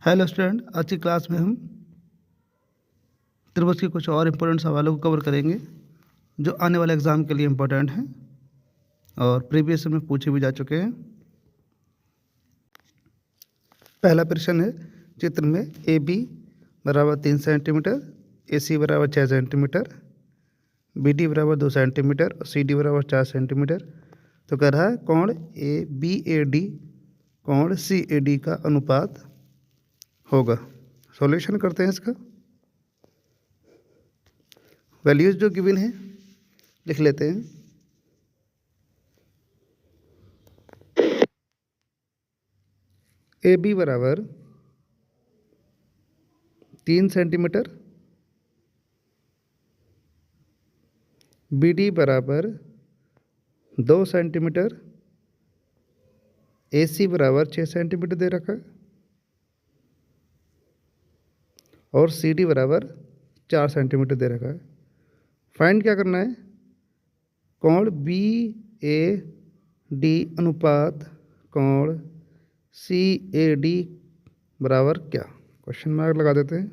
Hello student, आज की class में हम त्रिभुज के कुछ और इम्पोर्टेंट सवालों को कवर करेंगे जो आने वाले एग्ज़ाम के लिए इम्पोर्टेंट हैं और प्रीवियस में पूछे भी जा चुके हैं। पहला प्रश्न है, चित्र में ए बी बराबर 3 सेंटीमीटर, ए सी बराबर 6 सेंटीमीटर, बी डी बराबर 2 सेंटीमीटर और सी डी बराबर 4 सेंटीमीटर। तो कह रहा है कोण ए बी ए डी कोण सी ए डी का अनुपात होगा। सॉल्यूशन करते हैं इसका। वैल्यूज़ जो गिवन है लिख लेते हैं। ए बी बराबर 3 सेंटीमीटर, बी डी बराबर 2 सेंटीमीटर, ए सी बराबर 6 सेंटीमीटर दे रखा है और सी डी बराबर 4 सेंटीमीटर दे रखा है। फाइंड क्या करना है? कोण बी ए डी अनुपात कोण सी ए डी बराबर क्या? क्वेश्चन मार्क लगा देते हैं।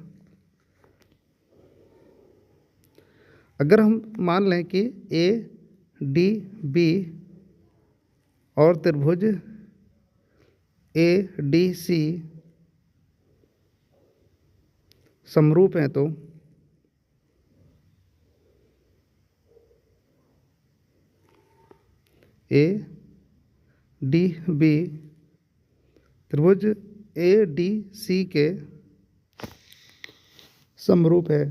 अगर हम मान लें कि ए डी बी और त्रिभुज ए डी सी समरूप हैं तो ए डी बी त्रिभुज ए डी सी के समरूप है,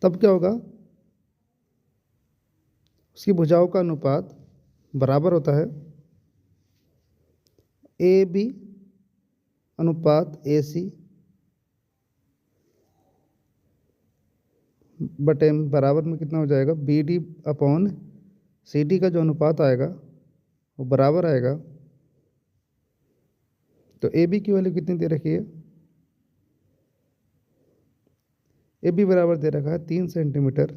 तब क्या होगा? उसकी भुजाओं का अनुपात बराबर होता है ए बी अनुपात ए सी बटे बराबर में कितना हो जाएगा? B D upon C D का जो अनुपात आएगा वो बराबर आएगा। तो ए बी की वैल्यू कितनी दे रखी है? ए बी बराबर दे रखा है 3 सेंटीमीटर,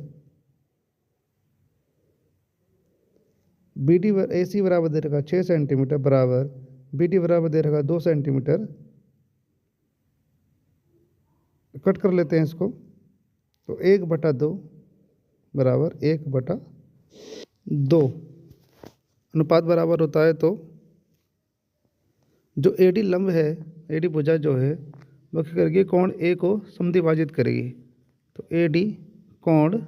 बी डी ए सी बराबर दे रखा है 6 सेंटीमीटर बराबर बी डी बराबर दे रखा है 2 सेंटीमीटर। कट कर लेते हैं इसको। तो 1/2 बराबर 1/2 अनुपात बराबर होता है। तो जो ए डी लंब है, ए डी भुजा जो है वह क्या करेगी? कोण ए को समद्विभाजित करेगी। तो ए डी कोण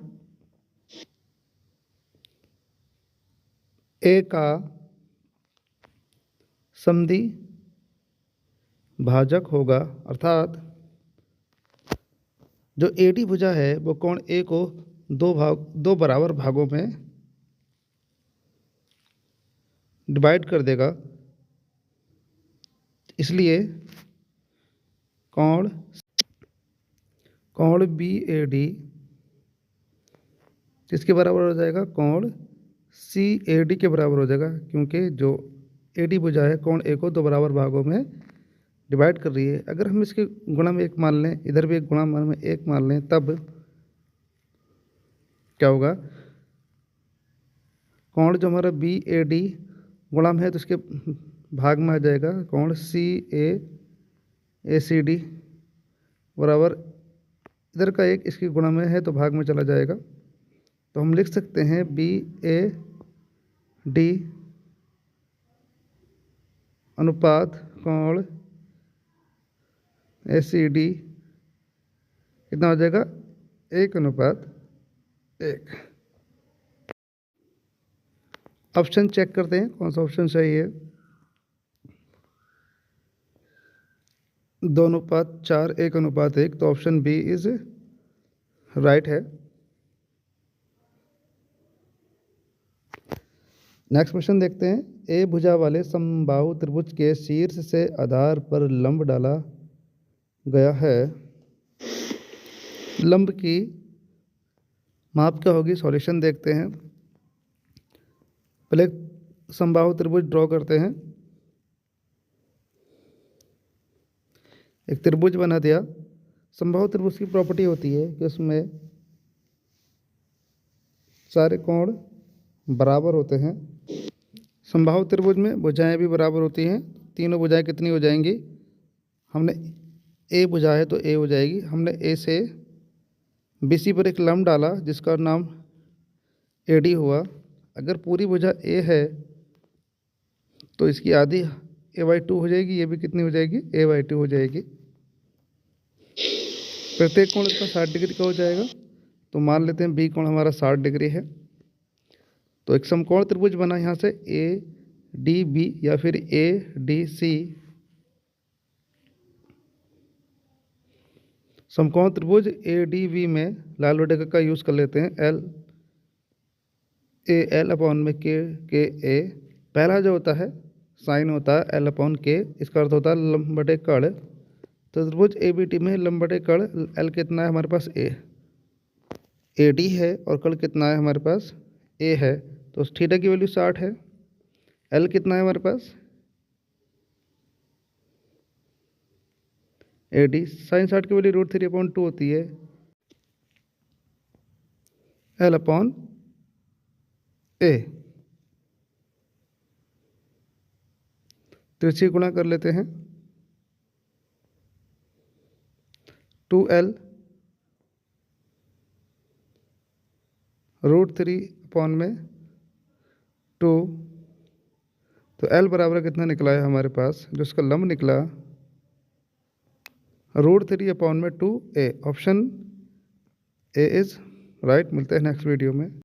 ए का समद्विभाजक होगा, अर्थात जो ए डी भुजा है वो कोण ए को दो बराबर भागों में डिवाइड कर देगा। इसलिए कोण बी ए डी किसके बराबर हो जाएगा? कोण सी ए डी के बराबर हो जाएगा, क्योंकि जो ए डी भुजा है कोण ए को 2 बराबर भागों में डिवाइड कर रही है। अगर हम इसके गुणा में 1 मान लें, इधर भी एक गुणा में 1 मान लें, तब क्या होगा? कोण जो हमारा बी ए डी गुणा में है तो इसके भाग में आ जाएगा कोण सी ए सी डी बराबर इधर का 1 इसकी गुणा में है तो भाग में चला जाएगा। तो हम लिख सकते हैं बी ए डी अनुपात कोण ए सी डी कितना हो जाएगा? 1/1। ऑप्शन चेक करते हैं कौन सा ऑप्शन सही है। 2:4 1:1, तो ऑप्शन बी इज राइट है। नेक्स्ट क्वेश्चन देखते हैं। ए भुजा वाले समबाहु त्रिभुज के शीर्ष से आधार पर लंब डाला गया है। लंब की माप क्या होगी? सॉल्यूशन देखते हैं। पहले समबाहु त्रिभुज ड्रॉ करते हैं। एक त्रिभुज बना दिया। समबाहु त्रिभुज की प्रॉपर्टी होती है कि उसमें सारे कोण बराबर होते हैं। समबाहु त्रिभुज में भुजाएं भी बराबर होती हैं। तीनों भुजाएं कितनी हो जाएंगी? हमने ए बुझा है तो ए हो जाएगी। हमने ए से BC पर एक लम्ब डाला जिसका नाम AD हुआ। अगर पूरी भुजा ए है तो इसकी आधी A/2 हो जाएगी, ये भी कितनी हो जाएगी, A/2 हो जाएगी। प्रत्येक कोण इसका 60 डिग्री का हो जाएगा। तो मान लेते हैं बी कोण हमारा 60 डिग्री है। तो एक समकोण त्रिभुज बना यहाँ से ADB या फिर ADC। समकोण त्रिभुज ADB में लाल बटे का यूज़ कर लेते हैं। L/K A। पहला जो होता है साइन होता है L/K, इसका अर्थ होता है लंब बटे कर्ण। तो त्रिभुज ABT में लंब बटे कर्ण L कितना है हमारे पास AD है और कर्ण कितना है हमारे पास A है। तो थीटा की वैल्यू 60 है। L कितना है हमारे पास AD। साइन 60 की वैल्यू √3/2 होती है L/A। तिरछी गुणा कर लेते हैं। 2L √3/2। तो L बराबर कितना निकला है हमारे पास, जो इसका लंब निकला √3/2A। Option A is right. मिलते हैं नेक्स्ट वीडियो में।